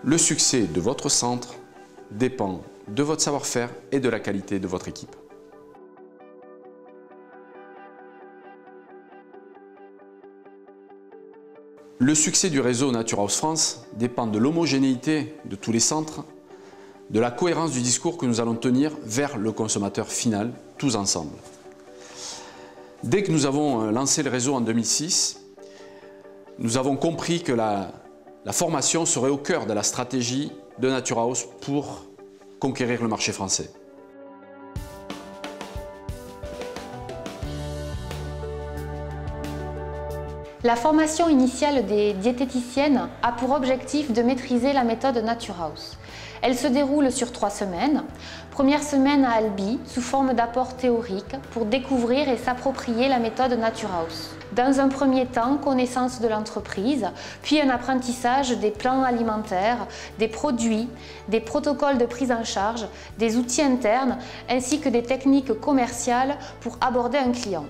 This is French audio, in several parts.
Le succès de votre centre dépend de votre savoir-faire et de la qualité de votre équipe. Le succès du réseau Nature House France dépend de l'homogénéité de tous les centres, de la cohérence du discours que nous allons tenir vers le consommateur final, tous ensemble. Dès que nous avons lancé le réseau en 2006, nous avons compris que la formation serait au cœur de la stratégie de Nature House pour conquérir le marché français. La formation initiale des diététiciennes a pour objectif de maîtriser la méthode Nature House. Elle se déroule sur 3 semaines. Première semaine à Albi, sous forme d'apport théorique, pour découvrir et s'approprier la méthode Nature House. Dans un premier temps, connaissance de l'entreprise, puis un apprentissage des plans alimentaires, des produits, des protocoles de prise en charge, des outils internes, ainsi que des techniques commerciales pour aborder un client.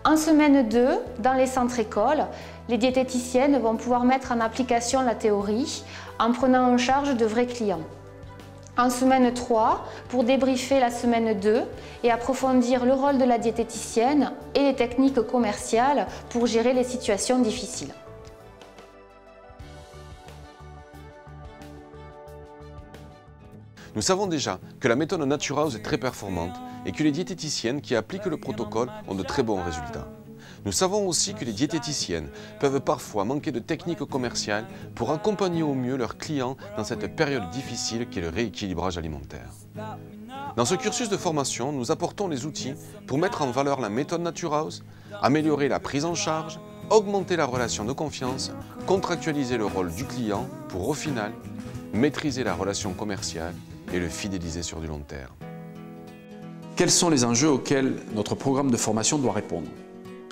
En semaine 2, dans les centres écoles, les diététiciennes vont pouvoir mettre en application la théorie en prenant en charge de vrais clients. En semaine 3, pour débriefer la semaine 2 et approfondir le rôle de la diététicienne et les techniques commerciales pour gérer les situations difficiles. Nous savons déjà que la méthode Nature House est très performante et que les diététiciennes qui appliquent le protocole ont de très bons résultats. Nous savons aussi que les diététiciennes peuvent parfois manquer de techniques commerciales pour accompagner au mieux leurs clients dans cette période difficile qu'est le rééquilibrage alimentaire. Dans ce cursus de formation, nous apportons les outils pour mettre en valeur la méthode Nature House, améliorer la prise en charge, augmenter la relation de confiance, contractualiser le rôle du client pour au final maîtriser la relation commerciale et le fidéliser sur du long terme. Quels sont les enjeux auxquels notre programme de formation doit répondre?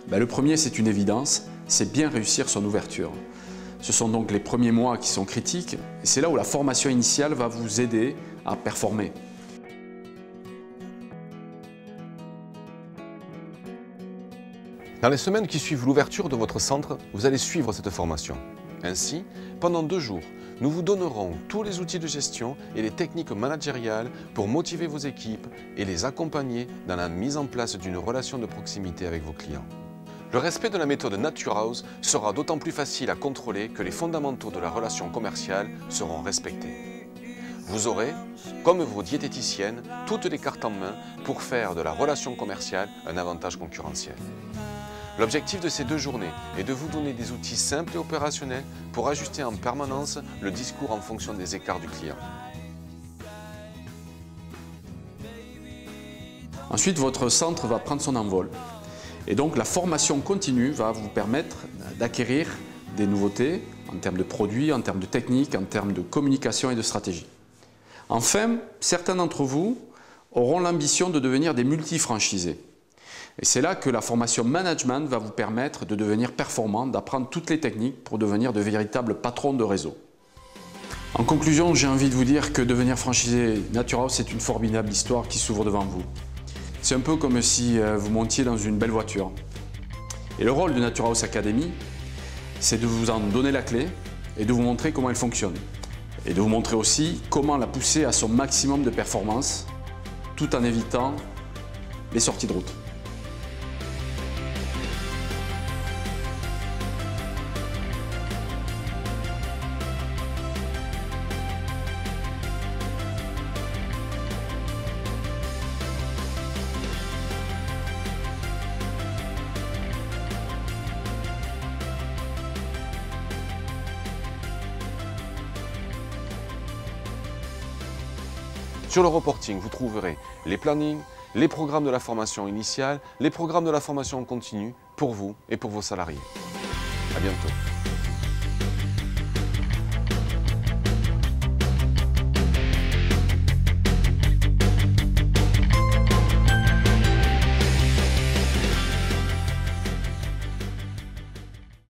Le premier, c'est une évidence, c'est bien réussir son ouverture. Ce sont donc les premiers mois qui sont critiques et c'est là où la formation initiale va vous aider à performer. Dans les semaines qui suivent l'ouverture de votre centre, vous allez suivre cette formation. Ainsi, pendant 2 jours, nous vous donnerons tous les outils de gestion et les techniques managériales pour motiver vos équipes et les accompagner dans la mise en place d'une relation de proximité avec vos clients. Le respect de la méthode Nature House sera d'autant plus facile à contrôler que les fondamentaux de la relation commerciale seront respectés. Vous aurez, comme vos diététiciennes, toutes les cartes en main pour faire de la relation commerciale un avantage concurrentiel. L'objectif de ces 2 journées est de vous donner des outils simples et opérationnels pour ajuster en permanence le discours en fonction des écarts du client. Ensuite, votre centre va prendre son envol. Et donc la formation continue va vous permettre d'acquérir des nouveautés en termes de produits, en termes de techniques, en termes de communication et de stratégie. Enfin, certains d'entre vous auront l'ambition de devenir des multi-franchisés. Et c'est là que la formation management va vous permettre de devenir performant, d'apprendre toutes les techniques pour devenir de véritables patrons de réseau. En conclusion, j'ai envie de vous dire que devenir franchisé Nature House, c'est une formidable histoire qui s'ouvre devant vous. C'est un peu comme si vous montiez dans une belle voiture. Et le rôle de Nature House Academy, c'est de vous en donner la clé et de vous montrer comment elle fonctionne. Et de vous montrer aussi comment la pousser à son maximum de performance, tout en évitant les sorties de route. Sur le reporting, vous trouverez les plannings, les programmes de la formation initiale, les programmes de la formation continue pour vous et pour vos salariés. À bientôt.